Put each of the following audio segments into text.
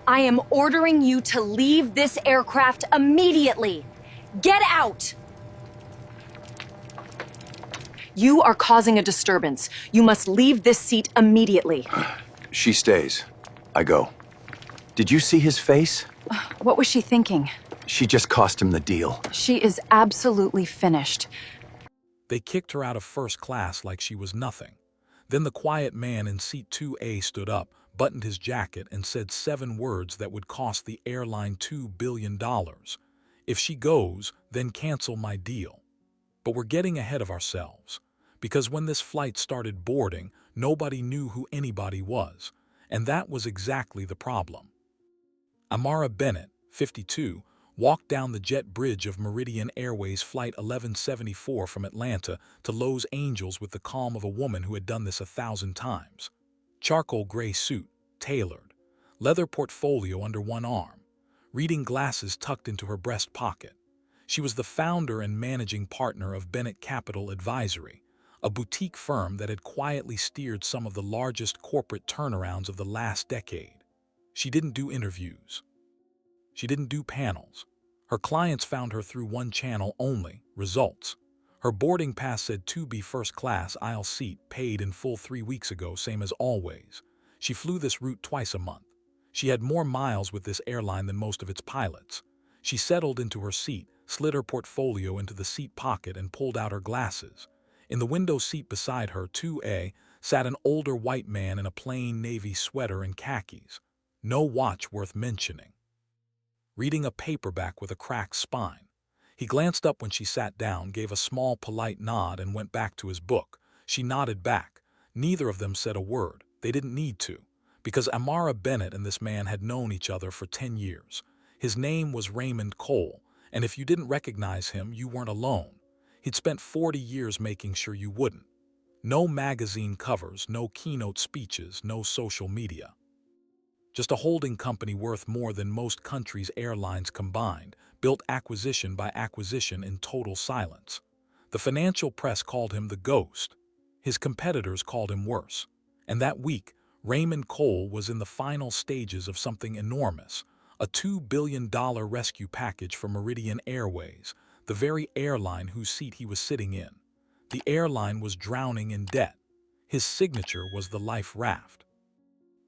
I am ordering you to leave this aircraft immediately. Get out! You are causing a disturbance. You must leave this seat immediately. She stays. I go. Did you see his face? What was she thinking? She just cost him the deal. She is absolutely finished. They kicked her out of first class like she was nothing. Then the quiet man in seat 2A stood up, buttoned his jacket, and said 7 words that would cost the airline $2 billion. If she goes, then cancel my deal. But we're getting ahead of ourselves. Because when this flight started boarding, nobody knew who anybody was. And that was exactly the problem. Amara Bennett, 52, walked down the jet bridge of Meridian Airways Flight 1174 from Atlanta to Los Angeles with the calm of a woman who had done this 1,000 times. Charcoal gray suit, tailored, leather portfolio under one arm, reading glasses tucked into her breast pocket. She was the founder and managing partner of Bennett Capital Advisory, a boutique firm that had quietly steered some of the largest corporate turnarounds of the last decade. She didn't do interviews. She didn't do panels. Her clients found her through one channel only, results. Her boarding pass said 2B first class aisle seat, paid in full 3 weeks ago, same as always. She flew this route twice a month. She had more miles with this airline than most of its pilots. She settled into her seat, slid her portfolio into the seat pocket, and pulled out her glasses. In the window seat beside her, 2A, sat an older white man in a plain navy sweater and khakis. No watch worth mentioning. Reading a paperback with a cracked spine. He glanced up when she sat down, gave a small polite nod, and went back to his book. She nodded back. Neither of them said a word. They didn't need to, because Amara Bennett and this man had known each other for 10 years. His name was Raymond Cole, and if you didn't recognize him, you weren't alone. He'd spent 40 years making sure you wouldn't. No magazine covers, no keynote speeches, no social media. Just a holding company worth more than most countries' airlines combined, built acquisition by acquisition in total silence. The financial press called him the ghost. His competitors called him worse. And that week, Raymond Cole was in the final stages of something enormous, a $2 billion rescue package for Meridian Airways, the very airline whose seat he was sitting in. The airline was drowning in debt. His signature was the life raft.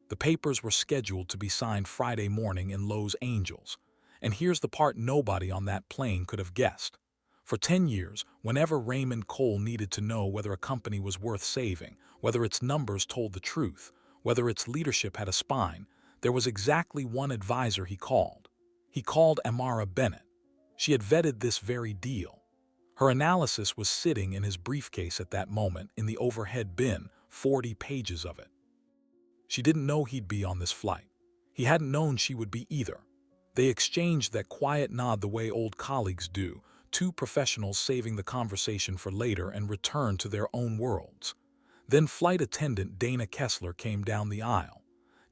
The papers were scheduled to be signed Friday morning in Los Angeles. And here's the part nobody on that plane could have guessed. For 10 years, whenever Raymond Cole needed to know whether a company was worth saving, whether its numbers told the truth, whether its leadership had a spine, there was exactly one advisor he called. He called Amara Bennett. She had vetted this very deal. Her analysis was sitting in his briefcase at that moment in the overhead bin, 40 pages of it. She didn't know he'd be on this flight. He hadn't known she would be either. They exchanged that quiet nod the way old colleagues do, two professionals saving the conversation for later and returned to their own worlds. Then flight attendant Dana Kessler came down the aisle.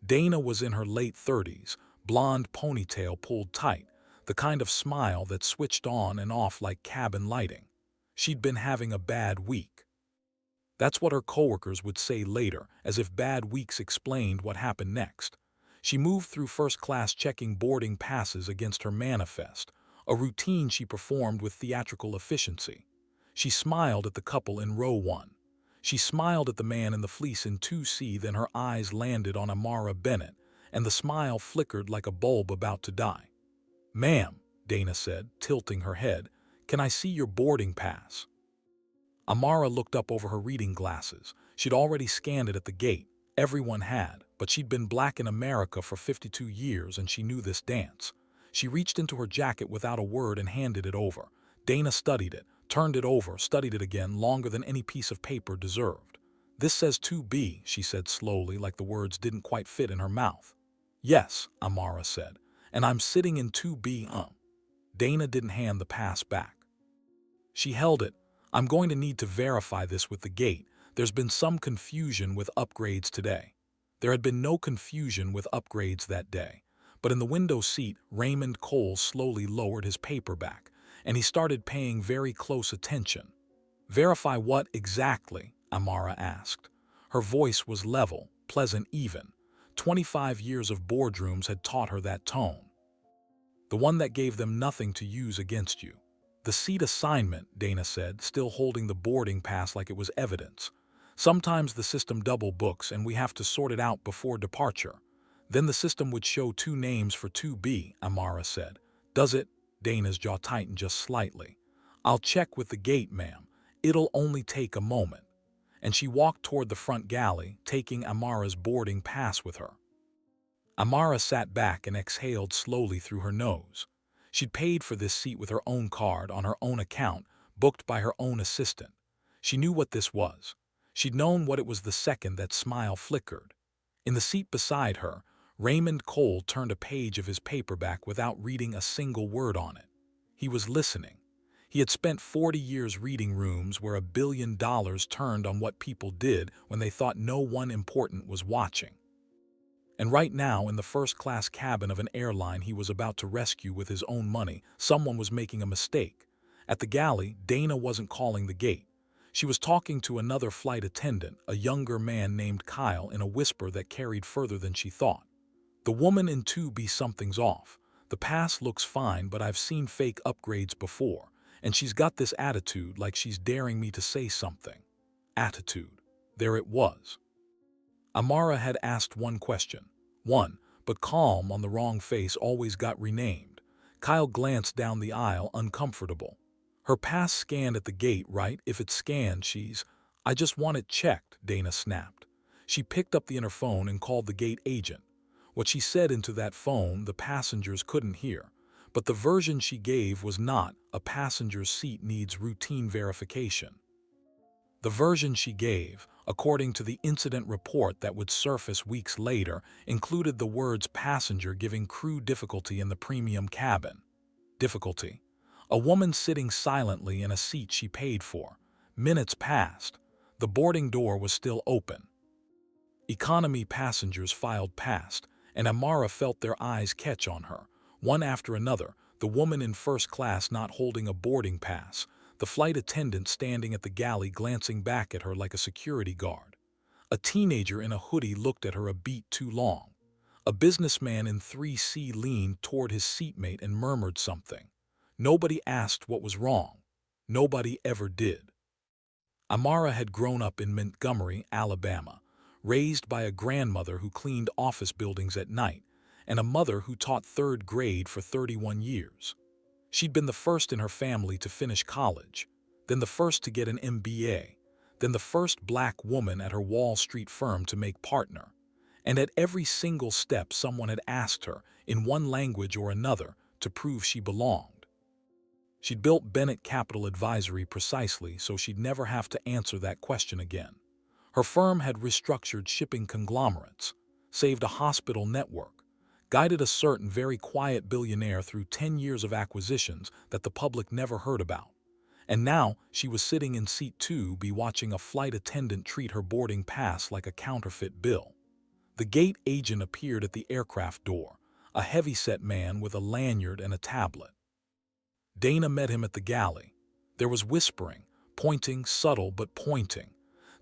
Dana was in her late 30s, blonde ponytail pulled tight, the kind of smile that switched on and off like cabin lighting. She'd been having a bad week. That's what her coworkers would say later, as if bad weeks explained what happened next. She moved through first class checking boarding passes against her manifest, a routine she performed with theatrical efficiency. She smiled at the couple in row 1. She smiled at the man in the fleece in 2C, then her eyes landed on Amara Bennett, and the smile flickered like a bulb about to die. "Ma'am," Dana said, tilting her head, "can I see your boarding pass?" Amara looked up over her reading glasses. She'd already scanned it at the gate. Everyone had, but she'd been black in America for 52 years and she knew this dance. She reached into her jacket without a word and handed it over. Dana studied it, turned it over, studied it again, longer than any piece of paper deserved. "This says 2B, she said slowly, like the words didn't quite fit in her mouth. "Yes," Amara said, "and I'm sitting in 2B, Dana didn't hand the pass back. She held it. "I'm going to need to verify this with the gate. There's been some confusion with upgrades today." There had been no confusion with upgrades that day. But in the window seat, Raymond Cole slowly lowered his paperback, and he started paying very close attention. "Verify what exactly?" Amara asked. Her voice was level, pleasant even. 25 years of boardrooms had taught her that tone. The one that gave them nothing to use against you. The seat assignment, Dana said, still holding the boarding pass like it was evidence. Sometimes the system double books and we have to sort it out before departure. Then the system would show 2 names for 2B, Amara said. Does it? Dana's jaw tightened just slightly. I'll check with the gate, ma'am. It'll only take a moment. And she walked toward the front galley, taking Amara's boarding pass with her. Amara sat back and exhaled slowly through her nose. She'd paid for this seat with her own card, on her own account, booked by her own assistant. She knew what this was. She'd known what it was the second that smile flickered. In the seat beside her, Raymond Cole turned a page of his paperback without reading a single word on it. He was listening. He had spent 40 years reading rooms where $1 billion turned on what people did when they thought no one important was watching. And right now, in the first-class cabin of an airline he was about to rescue with his own money, someone was making a mistake. At the galley, Dana wasn't calling the gate. She was talking to another flight attendant, a younger man named Kyle, in a whisper that carried further than she thought. The woman in 2B, something's off. The pass looks fine, but I've seen fake upgrades before, and she's got this attitude like she's daring me to say something. Attitude. There it was. Amara had asked one question. One, but calm on the wrong face always got renamed. Kyle glanced down the aisle, uncomfortable. Her pass scanned at the gate, right? If it's scanned, I just want it checked, Dana snapped. She picked up the interphone and called the gate agent. What she said into that phone, the passengers couldn't hear. But the version she gave was not, a passenger's seat needs routine verification. The version she gave, according to the incident report that would surface weeks later, included the words passenger giving crew difficulty in the premium cabin. Difficulty. A woman sitting silently in a seat she paid for. Minutes passed. The boarding door was still open. Economy passengers filed past, and Amara felt their eyes catch on her, one after another, the woman in first class not holding a boarding pass, the flight attendant standing at the galley glancing back at her like a security guard. A teenager in a hoodie looked at her a beat too long. A businessman in 3C leaned toward his seatmate and murmured something. Nobody asked what was wrong. Nobody ever did. Amara had grown up in Montgomery, Alabama, raised by a grandmother who cleaned office buildings at night and a mother who taught 3rd grade for 31 years. She'd been the first in her family to finish college, then the first to get an MBA, then the first black woman at her Wall Street firm to make partner. And at every single step someone had asked her, in one language or another, to prove she belonged. She'd built Bennett Capital Advisory precisely so she'd never have to answer that question again. Her firm had restructured shipping conglomerates, saved a hospital network, guided a certain very quiet billionaire through 10 years of acquisitions that the public never heard about. And now she was sitting in seat 2B watching a flight attendant treat her boarding pass like a counterfeit bill. The gate agent appeared at the aircraft door, a heavy-set man with a lanyard and a tablet. Dana met him at the galley. There was whispering, pointing, subtle but pointing.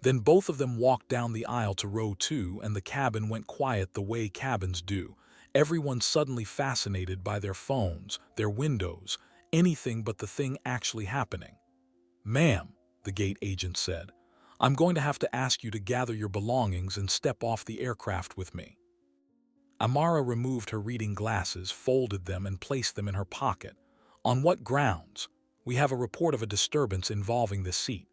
Then both of them walked down the aisle to row 2 and the cabin went quiet the way cabins do. Everyone suddenly fascinated by their phones, their windows, anything but the thing actually happening. "Ma'am," the gate agent said, "I'm going to have to ask you to gather your belongings and step off the aircraft with me." Amara removed her reading glasses, folded them, and placed them in her pocket. "On what grounds?" "We have a report of a disturbance involving this seat."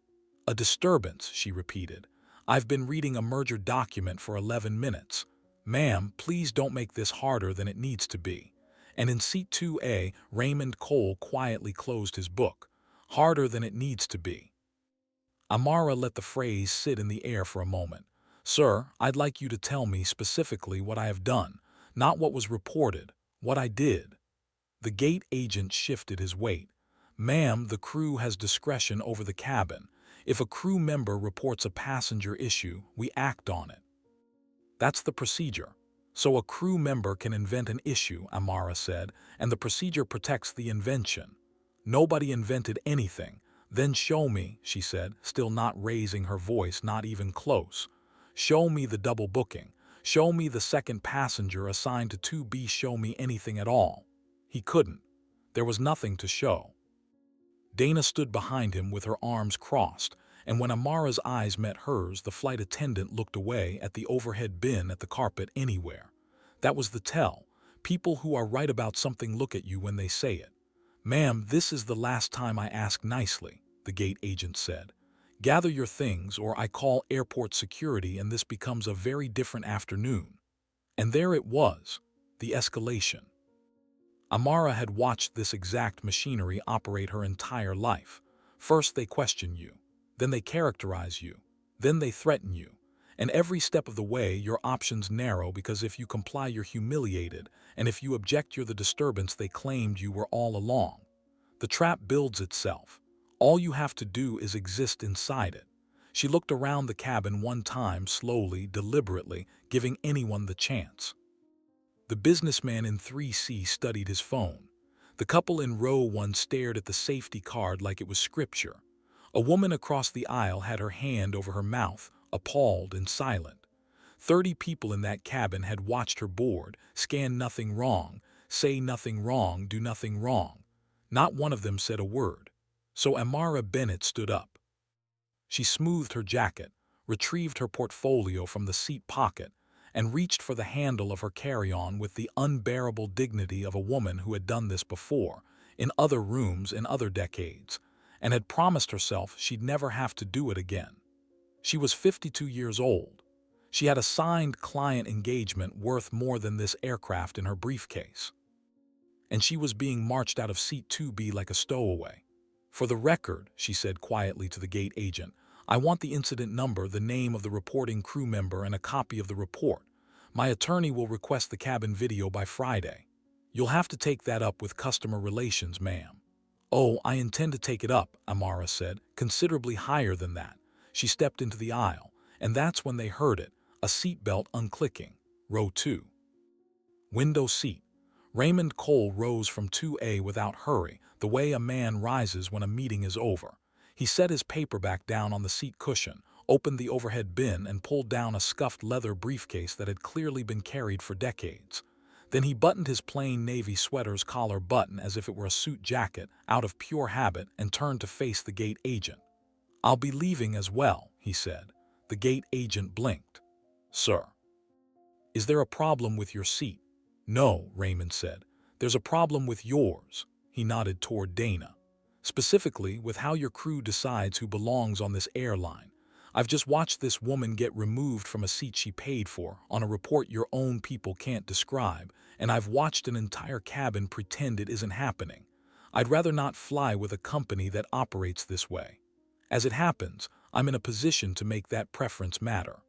"A disturbance," she repeated. "I've been reading a merger document for 11 minutes. Ma'am, please don't make this harder than it needs to be." And in seat 2A, Raymond Cole quietly closed his book. "Harder than it needs to be." Amara let the phrase sit in the air for a moment. "Sir, I'd like you to tell me specifically what I have done, not what was reported, what I did." The gate agent shifted his weight. "Ma'am, the crew has discretion over the cabin. If a crew member reports a passenger issue, we act on it. That's the procedure. So a crew member can invent an issue," Amara said, "and the procedure protects the invention. Nobody invented anything. Then show me," she said, still not raising her voice, not even close. "Show me the double booking. Show me the second passenger assigned to 2B. Show me anything at all. He couldn't. There was nothing to show. Dana stood behind him with her arms crossed, and when Amara's eyes met hers, the flight attendant looked away at the overhead bin at the carpet anywhere. That was the tell. People who are right about something look at you when they say it. "Ma'am, this is the last time I ask nicely," the gate agent said. "Gather your things or I call airport security and this becomes a very different afternoon." And there it was, the escalation. Amara had watched this exact machinery operate her entire life. First they question you, then they characterize you, then they threaten you. And every step of the way your options narrow because if you comply you're humiliated, and if you object you're the disturbance they claimed you were all along. The trap builds itself. All you have to do is exist inside it. She looked around the cabin one time, slowly, deliberately, giving anyone the chance. The businessman in 3C studied his phone. The couple in row 1 stared at the safety card like it was scripture. A woman across the aisle had her hand over her mouth, appalled and silent. 30 people in that cabin had watched her board, scan nothing wrong, say nothing wrong, do nothing wrong. Not one of them said a word. So Amara Bennett stood up. She smoothed her jacket, retrieved her portfolio from the seat pocket, and reached for the handle of her carry-on with the unbearable dignity of a woman who had done this before, in other rooms in other decades, and had promised herself she'd never have to do it again. She was 52 years old. She had a signed client engagement worth more than this aircraft in her briefcase. And she was being marched out of seat 2B like a stowaway. "For the record," she said quietly to the gate agent, "I want the incident number, the name of the reporting crew member, and a copy of the report. My attorney will request the cabin video by Friday. You'll have to take that up with customer relations, ma'am." "Oh, I intend to take it up," Amara said, "considerably higher than that." She stepped into the aisle, and that's when they heard it, a seatbelt unclicking. Row 2. Window seat. Raymond Cole rose from 2A without hurry, the way a man rises when a meeting is over. He set his paperback down on the seat cushion, opened the overhead bin, and pulled down a scuffed leather briefcase that had clearly been carried for decades. Then he buttoned his plain navy sweater's collar button as if it were a suit jacket, out of pure habit, and turned to face the gate agent. "I'll be leaving as well," he said. The gate agent blinked. "Sir." "Is there a problem with your seat?" "No," Raymond said. "There's a problem with yours." He nodded toward Dana. "Specifically, with how your crew decides who belongs on this airline. I've just watched this woman get removed from a seat she paid for, on a report your own people can't describe, and I've watched an entire cabin pretend it isn't happening. I'd rather not fly with a company that operates this way. As it happens, I'm in a position to make that preference matter."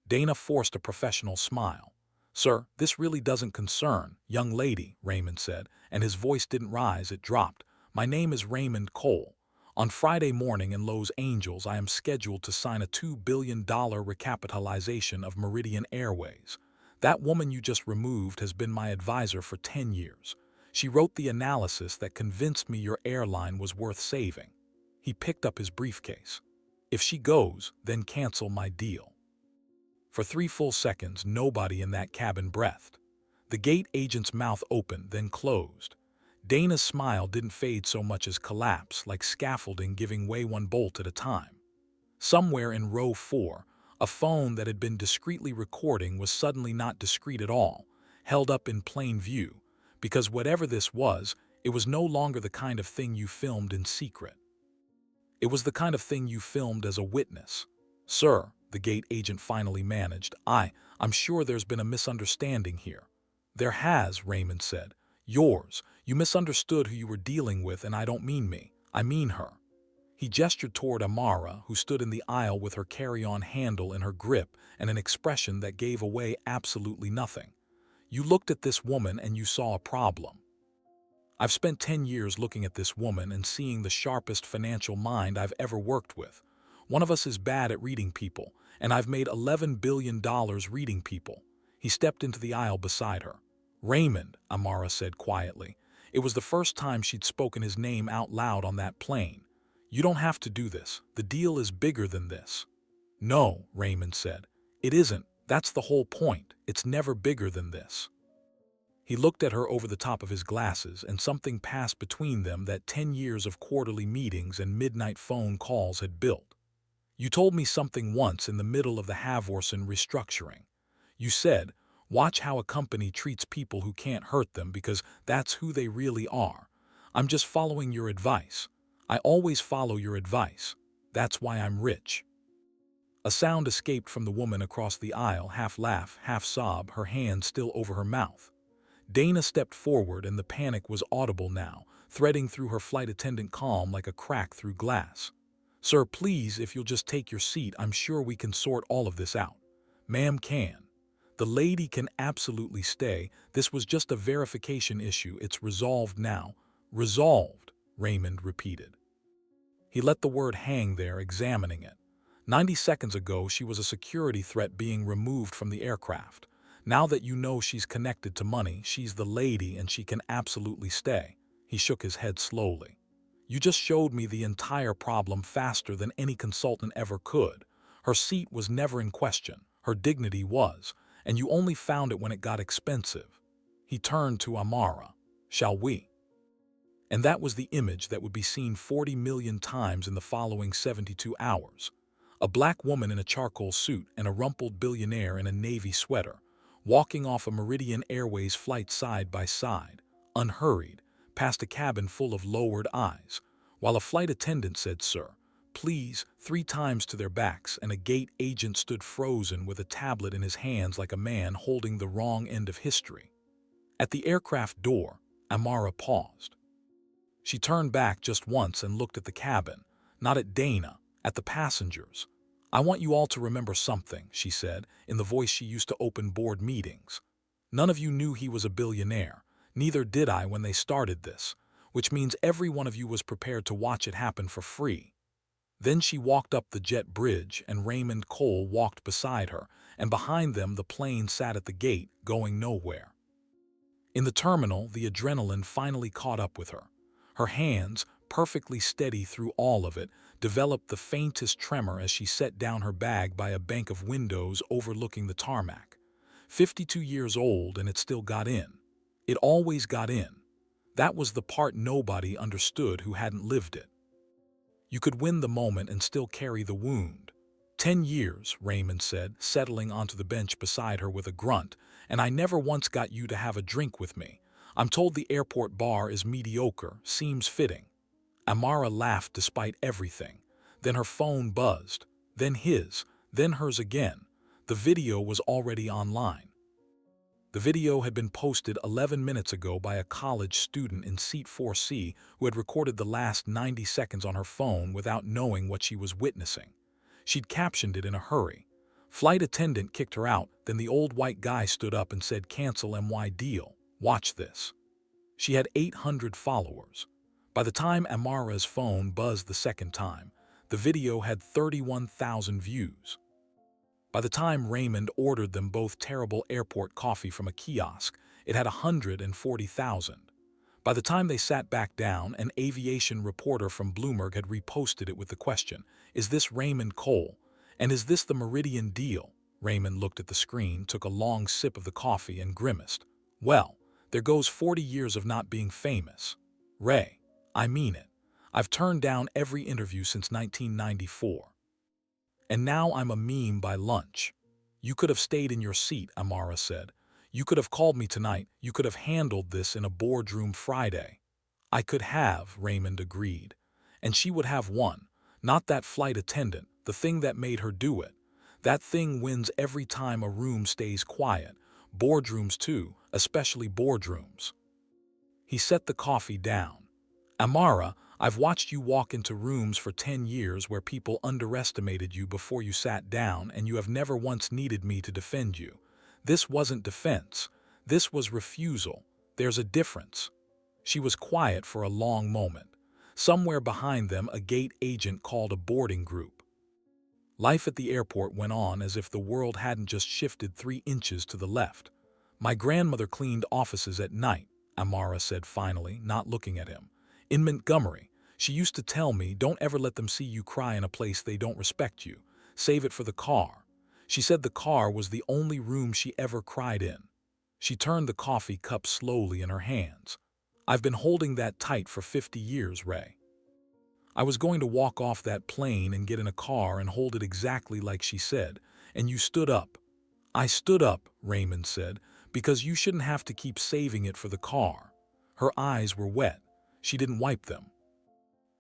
Dana forced a professional smile. "Sir, this really doesn't concern, young lady," Raymond said, and his voice didn't rise, it dropped. "My name is Raymond Cole. On Friday morning in Los Angeles, I am scheduled to sign a $2 billion recapitalization of Meridian Airways. That woman you just removed has been my advisor for 10 years. She wrote the analysis that convinced me your airline was worth saving." He picked up his briefcase. "If she goes, then cancel my deal." For 3 full seconds, nobody in that cabin breathed. The gate agent's mouth opened, then closed. Dana's smile didn't fade so much as collapse, like scaffolding giving way 1 bolt at a time. Somewhere in row 4, a phone that had been discreetly recording was suddenly not discreet at all, held up in plain view, because whatever this was, it was no longer the kind of thing you filmed in secret. It was the kind of thing you filmed as a witness. "Sir," the gate agent finally managed, I'm sure there's been a misunderstanding here." "There has," Raymond said. "Yours. You misunderstood who you were dealing with, and I don't mean me. I mean her." He gestured toward Amara, who stood in the aisle with her carry-on handle in her grip and an expression that gave away absolutely nothing. "You looked at this woman and you saw a problem. I've spent 10 years looking at this woman and seeing the sharpest financial mind I've ever worked with. One of us is bad at reading people, and I've made $11 billion reading people." He stepped into the aisle beside her. "Raymond," Amara said quietly. It was the first time she'd spoken his name out loud on that plane. "You don't have to do this. The deal is bigger than this." "No," Raymond said. "It isn't, That's the whole point. It's never bigger than this. He looked at her over the top of his glasses, and something passed between them that 10 years of quarterly meetings and midnight phone calls had built. You told me something once in the middle of the Havorson restructuring. You said, watch how a company treats people who can't hurt them because that's who they really are. I'm just following your advice. I always follow your advice. That's why I'm rich. A sound escaped from the woman across the aisle, half laugh, half sob, her hand still over her mouth. Dana stepped forward, and the panic was audible now, threading through her flight attendant calm like a crack through glass. Sir, please, if you'll just take your seat, I'm sure we can sort all of this out. Ma'am can. The lady can absolutely stay. This was just a verification issue. It's resolved now. Resolved, Raymond repeated. He let the word hang there, examining it. 90 seconds ago, she was a security threat being removed from the aircraft. Now that you know she's connected to money, she's the lady and she can absolutely stay. He shook his head slowly. You just showed me the entire problem faster than any consultant ever could. Her seat was never in question. Her dignity was, and you only found it when it got expensive. He turned to Amara. Shall we? And that was the image that would be seen 40 million times in the following 72 hours. A black woman in a charcoal suit and a rumpled billionaire in a navy sweater, walking off a Meridian Airways flight side by side, unhurried, past a cabin full of lowered eyes, while a flight attendant said, "Sir, please," 3 times to their backs, and a gate agent stood frozen with a tablet in his hands like a man holding the wrong end of history. At the aircraft door, Amara paused. She turned back just once and looked at the cabin, not at Dana, at the passengers. "I want you all to remember something," she said, in the voice she used to open board meetings. "None of you knew he was a billionaire. Neither did I when they started this, which means every one of you was prepared to watch it happen for free." Then she walked up the jet bridge, and Raymond Cole walked beside her, and behind them the plane sat at the gate, going nowhere. In the terminal, the adrenaline finally caught up with her. Her hands, perfectly steady through all of it, developed the faintest tremor as she set down her bag by a bank of windows overlooking the tarmac. 52 years old, and it still got in. It always got in. That was the part nobody understood who hadn't lived it. You could win the moment and still carry the wound. 10 years, Raymond said, settling onto the bench beside her with a grunt, and I never once got you to have a drink with me. I'm told the airport bar is mediocre, seems fitting. Amara laughed despite everything. Then her phone buzzed, then his, then hers again. The video was already online. The video had been posted 11 minutes ago by a college student in seat 4C who had recorded the last 90 seconds on her phone without knowing what she was witnessing. She'd captioned it in a hurry. Flight attendant kicked her out, then the old white guy stood up and said, "Cancel my deal. Watch this." She had 800 followers. By the time Amara's phone buzzed the second time, the video had 31,000 views. By the time Raymond ordered them both terrible airport coffee from a kiosk, it had 140,000. By the time they sat back down, an aviation reporter from Bloomberg had reposted it with the question, "Is this Raymond Cole? And is this the Meridian deal?" Raymond looked at the screen, took a long sip of the coffee, and grimaced. "Well, there goes 40 years of not being famous. Ray, I mean it. I've turned down every interview since 1994. And now I'm a meme by lunch." "You could have stayed in your seat," Amara said. "You could have called me tonight. You could have handled this in a boardroom Friday." "I could have," Raymond agreed. "And she would have won. Not that flight attendant, the thing that made her do it. That thing wins every time a room stays quiet. Boardrooms too, especially boardrooms." He set the coffee down. "Amara, I've watched you walk into rooms for 10 years where people underestimated you before you sat down, and you have never once needed me to defend you. This wasn't defense. This was refusal. There's a difference." She was quiet for a long moment. Somewhere behind them, a gate agent called a boarding group. Life at the airport went on as if the world hadn't just shifted 3 inches to the left. "My grandmother cleaned offices at night," Amara said finally, not looking at him. "In Montgomery. She used to tell me, don't ever let them see you cry in a place they don't respect you. Save it for the car." She said the car was the only room she ever cried in. She turned the coffee cup slowly in her hands. I've been holding that tight for 50 years, Ray. I was going to walk off that plane and get in a car and hold it exactly like she said, and you stood up. I stood up, Raymond said, because you shouldn't have to keep saving it for the car. Her eyes were wet. She didn't wipe them.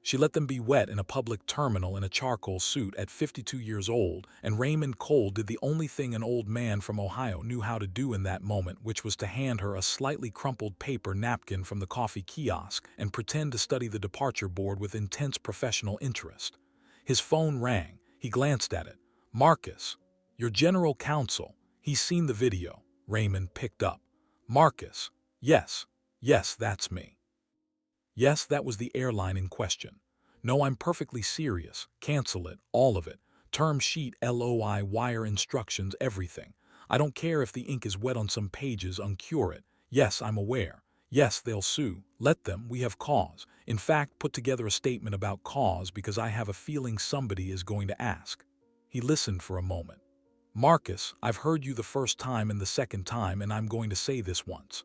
She let them be wet in a public terminal in a charcoal suit at 52 years old, and Raymond Cole did the only thing an old man from Ohio knew how to do in that moment, which was to hand her a slightly crumpled paper napkin from the coffee kiosk and pretend to study the departure board with intense professional interest. His phone rang. He glanced at it. Marcus, your general counsel. He's seen the video. Raymond picked up. Marcus. Yes, that's me. Yes, that was the airline in question. No, I'm perfectly serious. Cancel it, all of it. Term sheet, LOI, wire instructions, everything. I don't care if the ink is wet on some pages, uncure it. Yes, I'm aware. Yes, they'll sue. Let them, we have cause. In fact, put together a statement about cause because I have a feeling somebody is going to ask. He listened for a moment. Marcus, I've heard you the first time and the second time, and I'm going to say this once.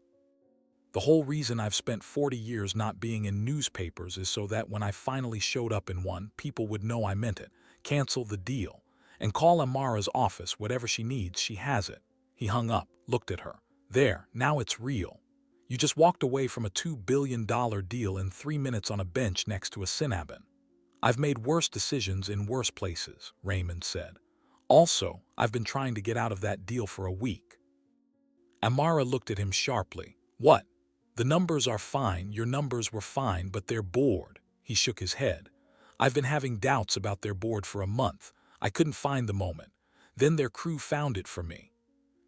The whole reason I've spent 40 years not being in newspapers is so that when I finally showed up in one, people would know I meant it. Cancel the deal. And call Amara's office. Whatever she needs, she has it. He hung up, looked at her. There, now it's real. You just walked away from a $2 billion deal in 3 minutes on a bench next to a Cinnabon. I've made worse decisions in worse places, Raymond said. Also, I've been trying to get out of that deal for a week. Amara looked at him sharply. What? The numbers are fine, your numbers were fine, but they're bored. He shook his head. I've been having doubts about their board for a month. I couldn't find the moment. Then their crew found it for me.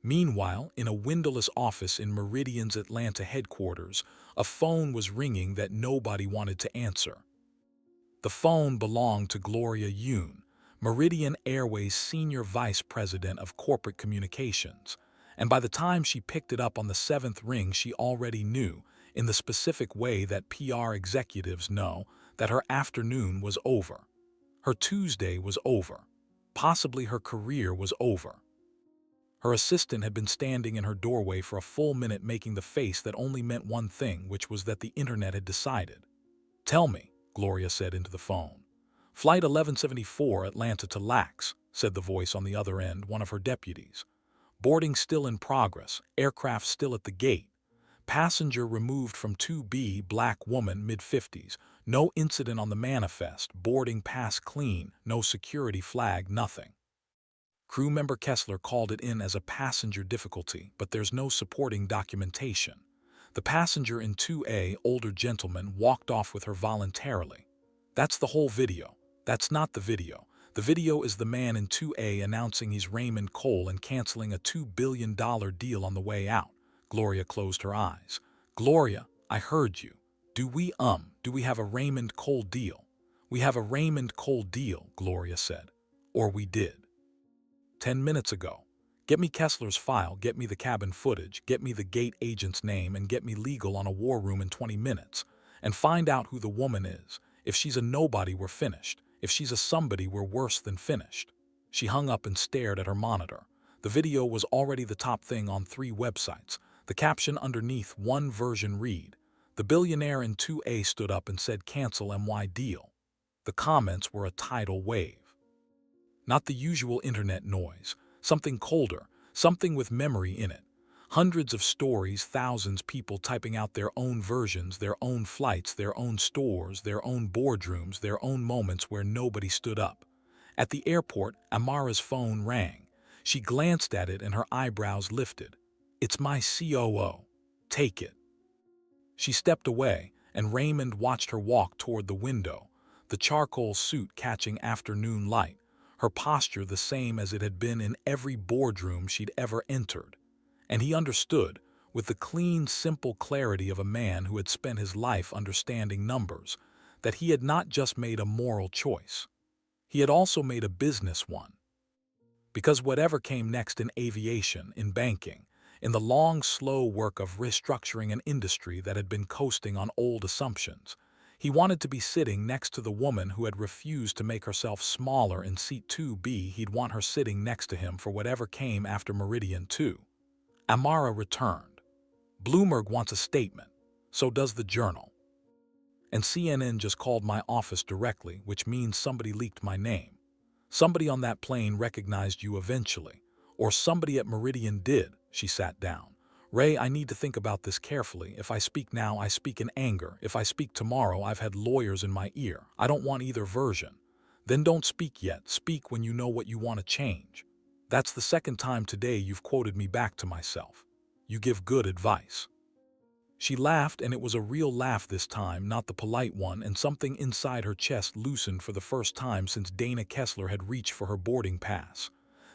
Meanwhile, in a windowless office in Meridian's Atlanta headquarters, a phone was ringing that nobody wanted to answer. The phone belonged to Gloria Yoon, Meridian Airways Senior Vice President of Corporate Communications. And by the time she picked it up on the 7th ring, she already knew, in the specific way that PR executives know, that her afternoon was over. Her Tuesday was over. Possibly her career was over. Her assistant had been standing in her doorway for a full minute making the face that only meant one thing, which was that the internet had decided. Tell me, Gloria said into the phone. Flight 1174 Atlanta to Lax, said the voice on the other end, one of her deputies. Boarding still in progress, aircraft still at the gate. Passenger removed from 2B, black woman, mid-50s. No incident on the manifest, boarding pass clean, no security flag, nothing. Crew member Kessler called it in as a passenger difficulty, but there's no supporting documentation. The passenger in 2A, older gentleman, walked off with her voluntarily. That's the whole video. That's not the video. The video is the man in 2A announcing he's Raymond Cole and canceling a $2 billion deal on the way out. Gloria closed her eyes. Gloria, I heard you. Do we have a Raymond Cole deal? We have a Raymond Cole deal, Gloria said. Or we did. 10 minutes ago. Get me Kessler's file, get me the cabin footage, get me the gate agent's name, and get me legal on a war room in 20 minutes. And find out who the woman is. If she's a nobody, we're finished. If she's a somebody, we're worse than finished. She hung up and stared at her monitor. The video was already the top thing on 3 websites. The caption underneath one version read, "The billionaire in 2A stood up and said cancel MY deal." The comments were a tidal wave. Not the usual internet noise. Something colder. Something with memory in it. Hundreds of stories, thousands people typing out their own versions, their own flights, their own stores, their own boardrooms, their own moments where nobody stood up. At the airport, Amara's phone rang. She glanced at it and her eyebrows lifted. It's my COO. Take it. She stepped away, and Raymond watched her walk toward the window, the charcoal suit catching afternoon light, her posture the same as it had been in every boardroom she'd ever entered. And he understood, with the clean, simple clarity of a man who had spent his life understanding numbers, that he had not just made a moral choice. He had also made a business one. Because whatever came next in aviation, in banking, in the long, slow work of restructuring an industry that had been coasting on old assumptions, He wanted to be sitting next to the woman who had refused to make herself smaller in seat 2B. He'd want her sitting next to him for whatever came after Meridian 2. Amara returned. Bloomberg wants a statement. So does the Journal. And CNN just called my office directly, which means somebody leaked my name. Somebody on that plane recognized you eventually. Or somebody at Meridian did. She sat down. Ray, I need to think about this carefully. If I speak now, I speak in anger. If I speak tomorrow, I've had lawyers in my ear. I don't want either version. Then don't speak yet. Speak when you know what you want to change. That's the second time today you've quoted me back to myself. You give good advice. She laughed, and it was a real laugh this time, not the polite one, and something inside her chest loosened for the first time since Dana Kessler had reached for her boarding pass.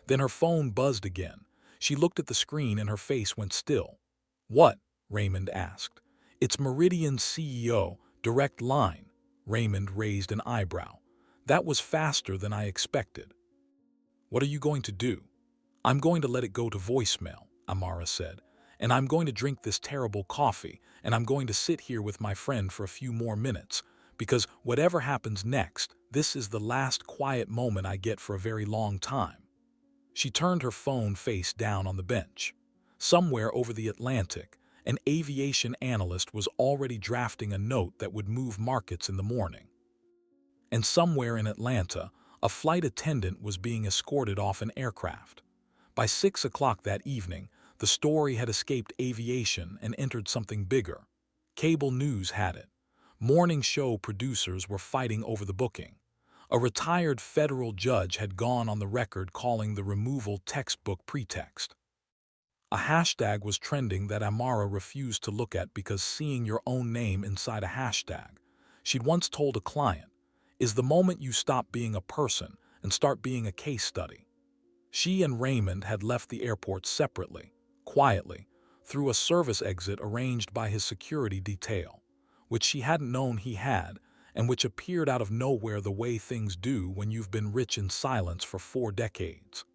Then her phone buzzed again. She looked at the screen and her face went still. What? Raymond asked. It's Meridian's CEO, direct line. Raymond raised an eyebrow. That was faster than I expected. What are you going to do? I'm going to let it go to voicemail, Amara said. And I'm going to drink this terrible coffee, and I'm going to sit here with my friend for a few more minutes, because whatever happens next, this is the last quiet moment I get for a very long time. She turned her phone face down on the bench. Somewhere over the Atlantic, an aviation analyst was already drafting a note that would move markets in the morning. And somewhere in Atlanta, a flight attendant was being escorted off an aircraft. By 6 o'clock that evening, the story had escaped aviation and entered something bigger. Cable news had it. Morning show producers were fighting over the booking. A retired federal judge had gone on the record calling the removal textbook pretext. A hashtag was trending that Amara refused to look at because seeing your own name inside a hashtag, she'd once told a client, is the moment you stop being a person and start being a case study. She and Raymond had left the airport separately, quietly, through a service exit arranged by his security detail, which she hadn't known he had, and which appeared out of nowhere the way things do when you've been rich in silence for 4 decades.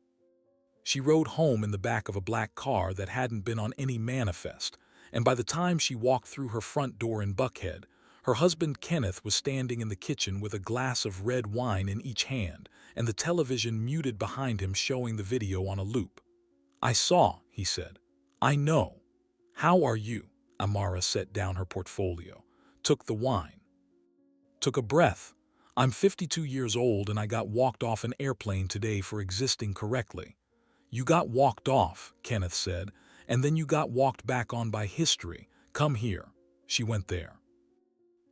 She rode home in the back of a black car that hadn't been on any manifest, and by the time she walked through her front door in Buckhead, her husband Kenneth was standing in the kitchen with a glass of red wine in each hand, and the television muted behind him showing the video on a loop. I saw, he said. I know. How are you? Amara set down her portfolio, took the wine. Took a breath. I'm 52 years old and I got walked off an airplane today for existing correctly. You got walked off, Kenneth said, and then you got walked back on by history. Come here. She went there.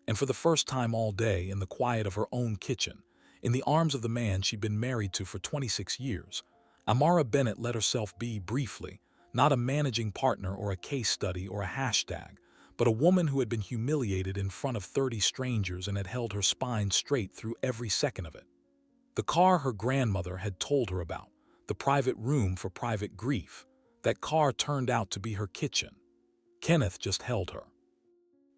And for the first time all day, in the quiet of her own kitchen, in the arms of the man she'd been married to for 26 years, Amara Bennett let herself be briefly, not a managing partner or a case study or a hashtag, but a woman who had been humiliated in front of 30 strangers and had held her spine straight through every second of it. The car her grandmother had told her about, the private room for private grief, that car turned out to be her kitchen. Kenneth just held her.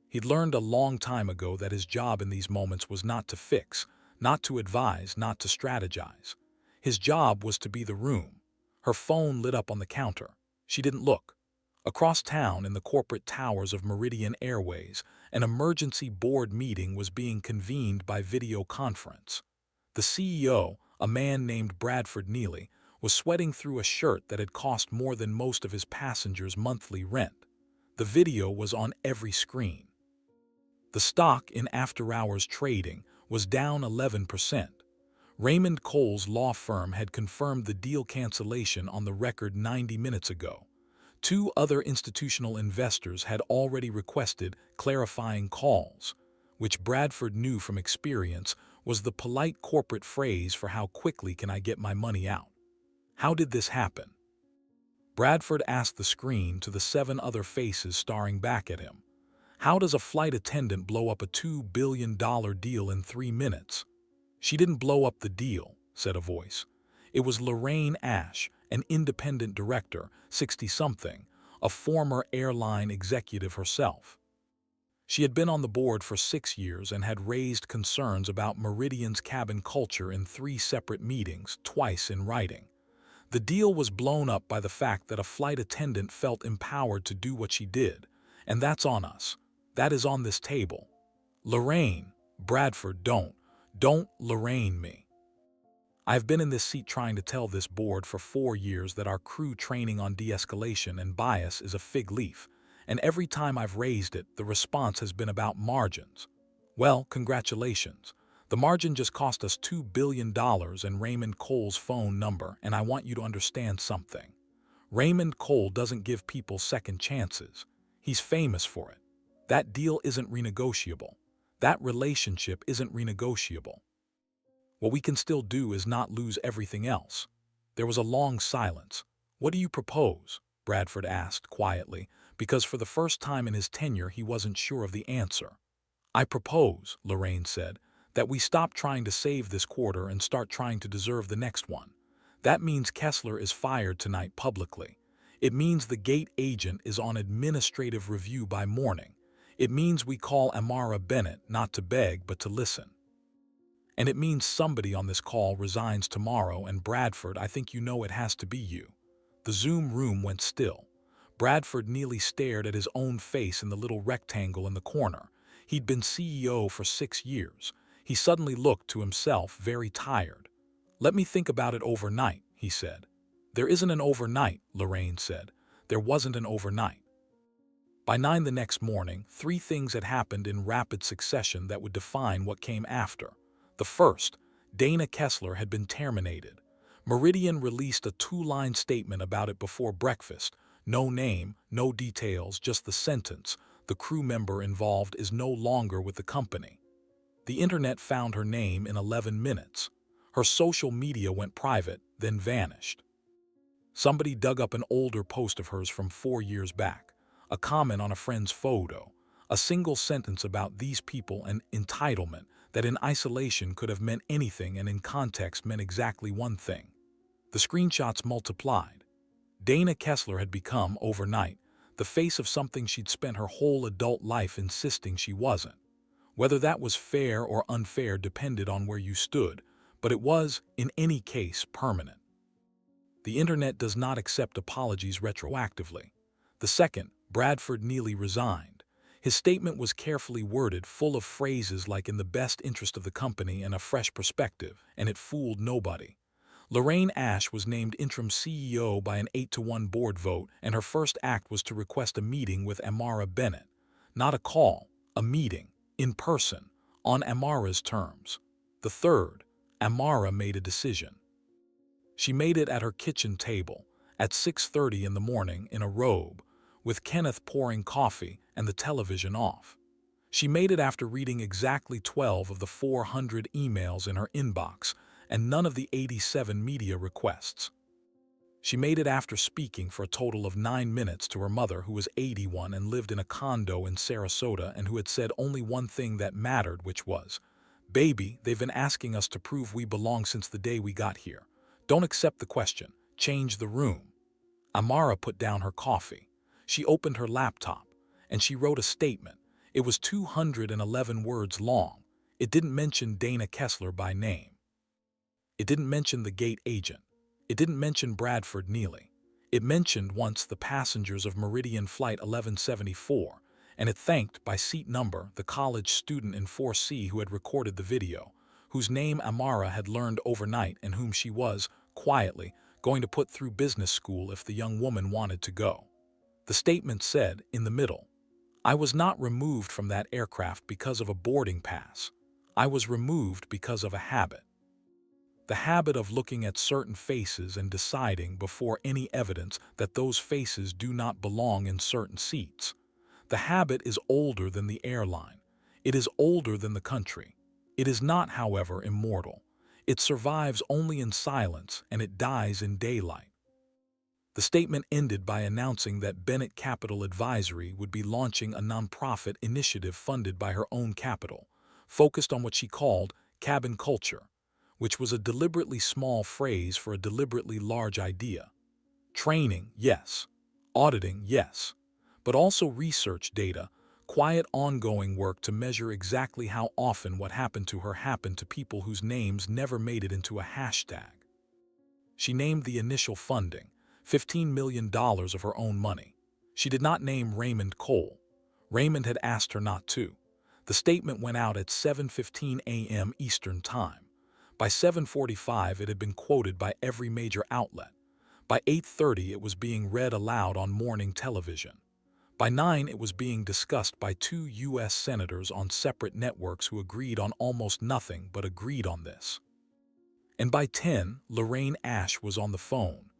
He'd learned a long time ago that his job in these moments was not to fix, not to advise, not to strategize. His job was to be the room. Her phone lit up on the counter. She didn't look. Across town in the corporate towers of Meridian Airways, an emergency board meeting was being convened by video conference. The CEO, a man named Bradford Neely, was sweating through a shirt that had cost more than most of his passengers' monthly rent. The video was on every screen. The stock in after-hours trading was down 11%. Raymond Cole's law firm had confirmed the deal cancellation on the record 90 minutes ago. 2 other institutional investors had already requested clarifying calls, which Bradford knew from experience was the polite corporate phrase for how quickly can I get my money out. How did this happen? Bradford asked the screen to the 7 other faces staring back at him. How does a flight attendant blow up a $2 billion deal in 3 minutes? She didn't blow up the deal, said a voice. It was Lorraine Ash, an independent director, 60-something, a former airline executive herself. She had been on the board for 6 years and had raised concerns about Meridian's cabin culture in 3 separate meetings, twice in writing. The deal was blown up by the fact that a flight attendant felt empowered to do what she did, and that's on us. That is on this table. Lorraine, Bradford, don't Lorraine me. I've been in this seat trying to tell this board for 4 years that our crew training on de-escalation and bias is a fig leaf, and every time I've raised it, the response has been about margins. Well, congratulations. The margin just cost us $2 billion and Raymond Cole's phone number, and I want you to understand something. Raymond Cole doesn't give people second chances. He's famous for it. That deal isn't renegotiable. That relationship isn't renegotiable. What we can still do is not lose everything else. There was a long silence. What do you propose? Bradford asked quietly, because for the first time in his tenure he wasn't sure of the answer. I propose, Lorraine said, that we stop trying to save this quarter and start trying to deserve the next one. That means Kessler is fired tonight publicly. It means the gate agent is on administrative review by morning. It means we call Amara Bennett not to beg but to listen. And it means somebody on this call resigns tomorrow, and Bradford, I think you know it has to be you. The Zoom room went still. Bradford nearly stared at his own face in the little rectangle in the corner. He'd been CEO for 6 years. He suddenly looked to himself very tired. Let me think about it overnight, he said. There isn't an overnight, Lorraine said. There wasn't an overnight. By 9 the next morning, 3 things had happened in rapid succession that would define what came after. The first, Dana Kessler had been terminated. Meridian released a 2-line statement about it before breakfast. No name, no details, just the sentence, the crew member involved is no longer with the company. The internet found her name in 11 minutes. Her social media went private, then vanished. Somebody dug up an older post of hers from 4 years back, a comment on a friend's photo, a single sentence about these people and entitlement that in isolation could have meant anything and in context meant exactly one thing. The screenshots multiplied. Dana Kessler had become, overnight, the face of something she'd spent her whole adult life insisting she wasn't. Whether that was fair or unfair depended on where you stood, but it was, in any case, permanent. The internet does not accept apologies retroactively. The second, Bradford Neely resigned. His statement was carefully worded, full of phrases like in the best interest of the company and a fresh perspective, and it fooled nobody. Lorraine Ash was named interim CEO by an 8-to-1 board vote, and her first act was to request a meeting with Amara Bennett. Not a call, a meeting, in person, on Amara's terms. The third, Amara made a decision. She made it at her kitchen table, at 6:30 in the morning in a robe, with Kenneth pouring coffee and the television off. She made it after reading exactly 12 of the 400 emails in her inbox and none of the 87 media requests. She made it after speaking for a total of 9 minutes to her mother, who was 81 and lived in a condo in Sarasota, and who had said only one thing that mattered, which was, "Baby, they've been asking us to prove we belong since the day we got here. Don't accept the question. Change the room." Amara put down her coffee. She opened her laptop, and she wrote a statement. It was 211 words long. It didn't mention Dana Kessler by name. It didn't mention the gate agent. It didn't mention Bradford Neely. It mentioned once the passengers of Meridian Flight 1174, and it thanked by seat number the college student in 4C who had recorded the video, whose name Amara had learned overnight and whom she was, quietly, going to put through business school if the young woman wanted to go. The statement said, in the middle, "I was not removed from that aircraft because of a boarding pass. I was removed because of a habit. The habit of looking at certain faces and deciding before any evidence that those faces do not belong in certain seats. The habit is older than the airline. It is older than the country. It is not, however, immortal. It survives only in silence, and it dies in daylight." The statement ended by announcing that Bennett Capital Advisory would be launching a nonprofit initiative funded by her own capital, focused on what she called cabin culture, which was a deliberately small phrase for a deliberately large idea. Training, yes. Auditing, yes. But also research data, quiet ongoing work to measure exactly how often what happened to her happened to people whose names never made it into a hashtag. She named the initial funding, $15 million of her own money. She did not name Raymond Cole. Raymond had asked her not to. The statement went out at 7:15 a.m. Eastern Time. By 7:45, it had been quoted by every major outlet. By 8:30, it was being read aloud on morning television. By 9, it was being discussed by 2 U.S. senators on separate networks who agreed on almost nothing but agreed on this. And by 10, Lorraine Ashe was on the phone.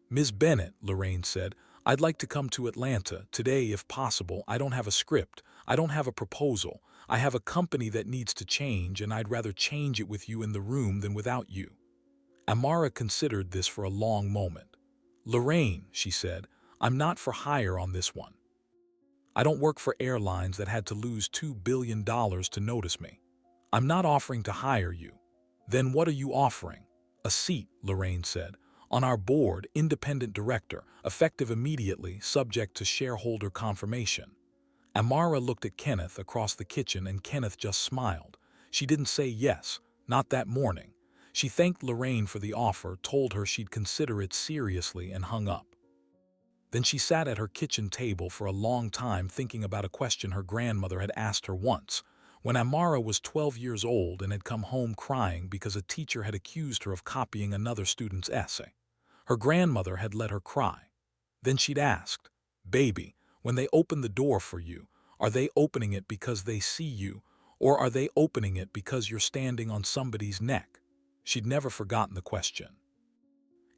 "Ms. Bennett," Lorraine said, "I'd like to come to Atlanta today if possible. I don't have a script. I don't have a proposal. I have a company that needs to change, and I'd rather change it with you in the room than without you." Amara considered this for a long moment. "Lorraine," she said, "I'm not for hire on this one. I don't work for airlines that had to lose $2 billion to notice me. I'm not offering to hire you." "Then what are you offering?" "A seat," Lorraine said, "on our board, independent director, effective immediately, subject to shareholder confirmation." Amara looked at Kenneth across the kitchen, and Kenneth just smiled. She didn't say yes, not that morning. She thanked Lorraine for the offer, told her she'd consider it seriously, and hung up. Then she sat at her kitchen table for a long time thinking about a question her grandmother had asked her once, when Amara was 12 years old and had come home crying because a teacher had accused her of copying another student's essay. Her grandmother had let her cry. Then she'd asked, "Baby, when they open the door for you, are they opening it because they see you, or are they opening it because you're standing on somebody's neck?" She'd never forgotten the question.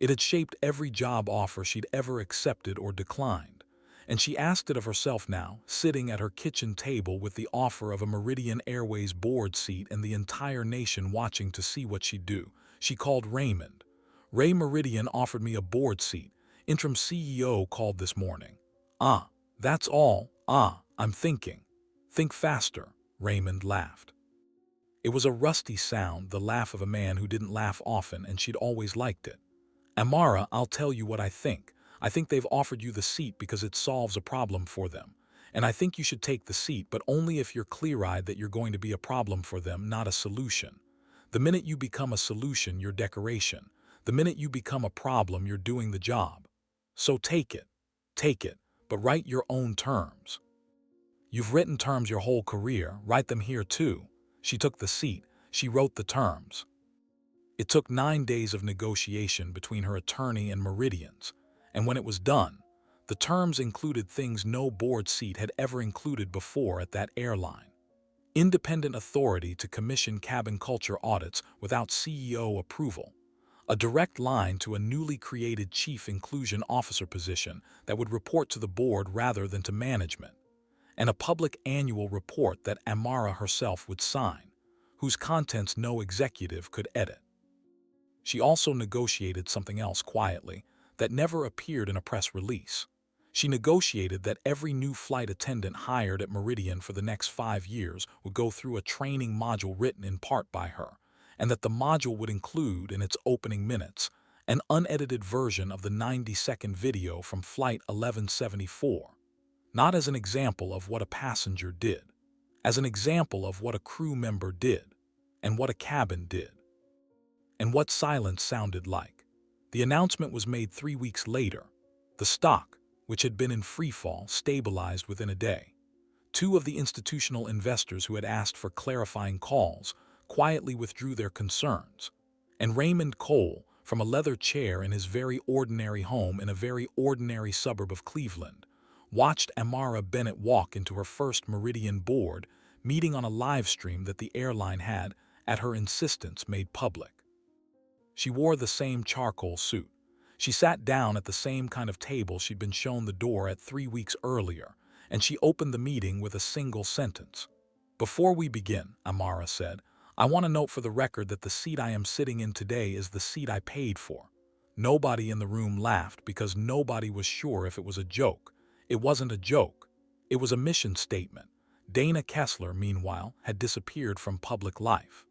It had shaped every job offer she'd ever accepted or declined, and she asked it of herself now, sitting at her kitchen table with the offer of a Meridian Airways board seat and the entire nation watching to see what she'd do. She called Raymond. "Ray, Meridian offered me a board seat. Interim CEO called this morning." "Ah, that's all. I'm thinking." "Think faster," Raymond laughed. It was a rusty sound, the laugh of a man who didn't laugh often, and she'd always liked it. "Amara, I'll tell you what I think. I think they've offered you the seat because it solves a problem for them. And I think you should take the seat, but only if you're clear-eyed that you're going to be a problem for them, not a solution. The minute you become a solution, you're decoration. The minute you become a problem, you're doing the job. So take it, but write your own terms. You've written terms your whole career, write them here too." She took the seat. She wrote the terms. It took 9 days of negotiation between her attorney and Meridian's, and when it was done, the terms included things no board seat had ever included before at that airline. Independent authority to commission cabin culture audits without CEO approval, a direct line to a newly created Chief Inclusion Officer position that would report to the board rather than to management, and a public annual report that Amara herself would sign, whose contents no executive could edit. She also negotiated something else quietly that never appeared in a press release. She negotiated that every new flight attendant hired at Meridian for the next 5 years would go through a training module written in part by her, and that the module would include, in its opening minutes, an unedited version of the 90-second video from Flight 1174, not as an example of what a passenger did, as an example of what a crew member did, and what a cabin did, and what silence sounded like. The announcement was made 3 weeks later. The stock, which had been in freefall, stabilized within a day. 2 of the institutional investors who had asked for clarifying calls quietly withdrew their concerns, and Raymond Cole, from a leather chair in his very ordinary home in a very ordinary suburb of Cleveland, watched Amara Bennett walk into her first Meridian board meeting on a live stream that the airline had, at her insistence, made public. She wore the same charcoal suit. She sat down at the same kind of table she'd been shown the door at 3 weeks earlier, and she opened the meeting with a single sentence. "Before we begin," Amara said, "I want to note for the record that the seat I am sitting in today is the seat I paid for." Nobody in the room laughed because nobody was sure if it was a joke. It wasn't a joke. It was a mission statement. Dana Kessler, meanwhile, had disappeared from public life.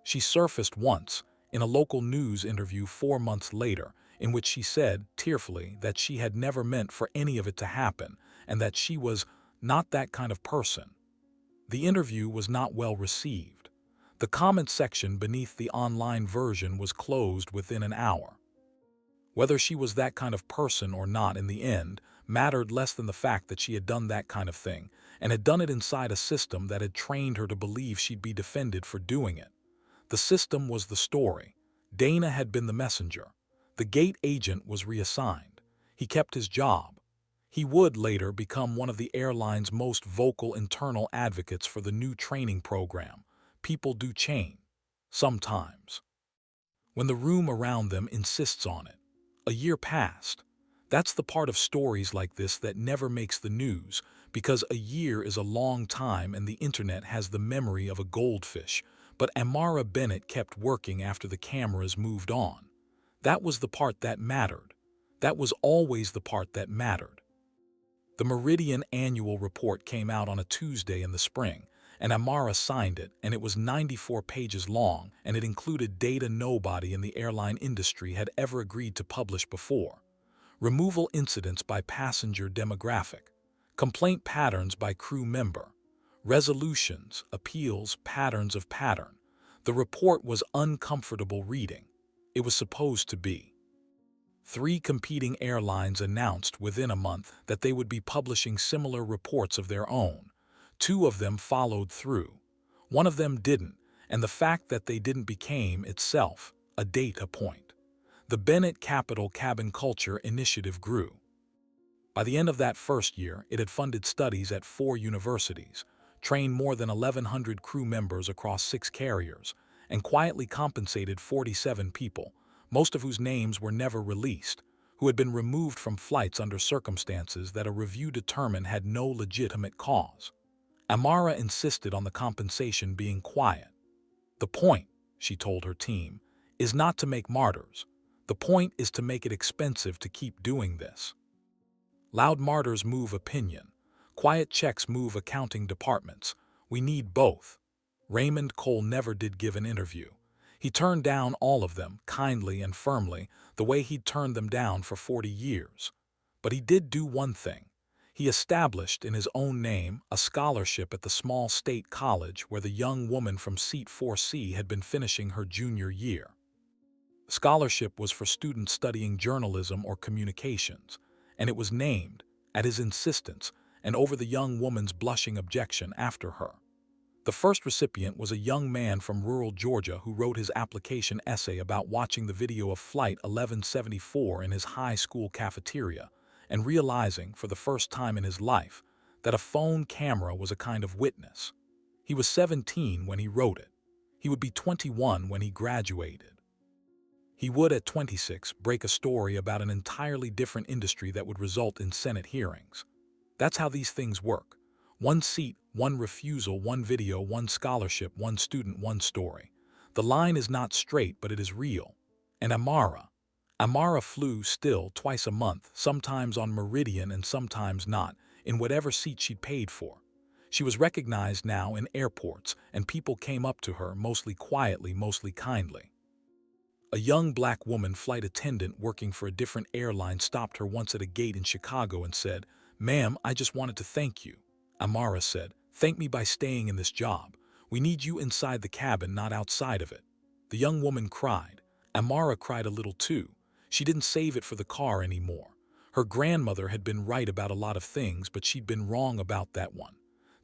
She surfaced once, in a local news interview 4 months later, in which she said, tearfully, that she had never meant for any of it to happen, and that she was not that kind of person. The interview was not well received. The comment section beneath the online version was closed within an hour. Whether she was that kind of person or not in the end mattered less than the fact that she had done that kind of thing, and had done it inside a system that had trained her to believe she'd be defended for doing it. The system was the story. Dana had been the messenger. The gate agent was reassigned. He kept his job. He would later become one of the airline's most vocal internal advocates for the new training program. People do change. Sometimes. When the room around them insists on it. A year passed. That's the part of stories like this that never makes the news, because a year is a long time and the internet has the memory of a goldfish. But Amara Bennett kept working after the cameras moved on. That was the part that mattered. That was always the part that mattered. The Meridian annual report came out on a Tuesday in the spring, and Amara signed it, and it was 94 pages long, and it included data nobody in the airline industry had ever agreed to publish before. Removal incidents by passenger demographic, complaint patterns by crew member, resolutions, appeals, patterns of pattern. The report was uncomfortable reading. It was supposed to be. 3 competing airlines announced within a month that they would be publishing similar reports of their own. 2 of them followed through. 1 of them didn't, and the fact that they didn't became itself a data point. The Bennett Capital Cabin Culture Initiative grew. By the end of that first year, it had funded studies at 4 universities, trained more than 1,100 crew members across 6 carriers, and quietly compensated 47 people, most of whose names were never released, who had been removed from flights under circumstances that a review determined had no legitimate cause. Amara insisted on the compensation being quiet. "The point," she told her team, "is not to make martyrs. The point is to make it expensive to keep doing this." Loud martyrs move opinion. Quiet checks move accounting departments. We need both. Raymond Cole never did give an interview. He turned down all of them, kindly and firmly, the way he'd turned them down for 40 years. But he did do one thing. He established, in his own name, a scholarship at the small state college where the young woman from Seat 4C had been finishing her junior year. The scholarship was for students studying journalism or communications, and it was named, at his insistence, and over the young woman's blushing objection after her. The first recipient was a young man from rural Georgia who wrote his application essay about watching the video of Flight 1174 in his high school cafeteria and realizing, for the first time in his life, that a phone camera was a kind of witness. He was 17 when he wrote it. He would be 21 when he graduated. He would, at 26, break a story about an entirely different industry that would result in Senate hearings. That's how these things work. 1 seat, 1 refusal, 1 video, 1 scholarship, 1 student, 1 story. The line is not straight, but it is real. And Amara flew still twice a month, sometimes on Meridian and sometimes not, in whatever seat she'd paid for. She was recognized now in airports, and people came up to her, mostly quietly, mostly kindly. A young black woman flight attendant working for a different airline stopped her once at a gate in Chicago and said, "Ma'am, I just wanted to thank you." Amara said, "Thank me by staying in this job. We need you inside the cabin, not outside of it." The young woman cried. Amara cried a little too. She didn't save it for the car anymore. Her grandmother had been right about a lot of things, but she'd been wrong about that one.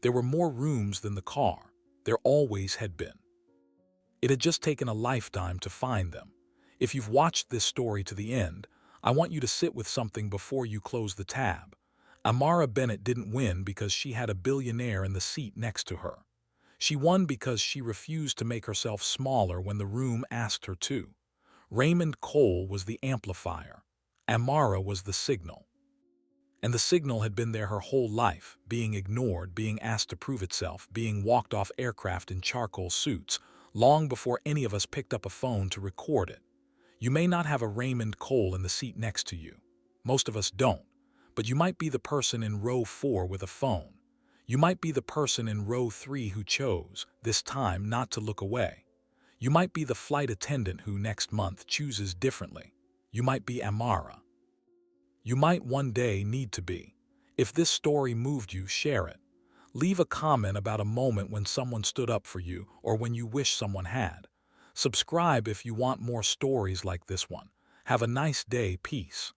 There were more rooms than the car. There always had been. It had just taken a lifetime to find them. If you've watched this story to the end, I want you to sit with something before you close the tab. Amara Bennett didn't win because she had a billionaire in the seat next to her. She won because she refused to make herself smaller when the room asked her to. Raymond Cole was the amplifier. Amara was the signal. And the signal had been there her whole life, being ignored, being asked to prove itself, being walked off aircraft in charcoal suits, long before any of us picked up a phone to record it. You may not have a Raymond Cole in the seat next to you. Most of us don't. But you might be the person in row 4 with a phone. You might be the person in row 3 who chose, this time, not to look away. You might be the flight attendant who next month chooses differently. You might be Amara. You might one day need to be. If this story moved you, share it. Leave a comment about a moment when someone stood up for you or when you wish someone had. Subscribe if you want more stories like this one. Have a nice day. Peace.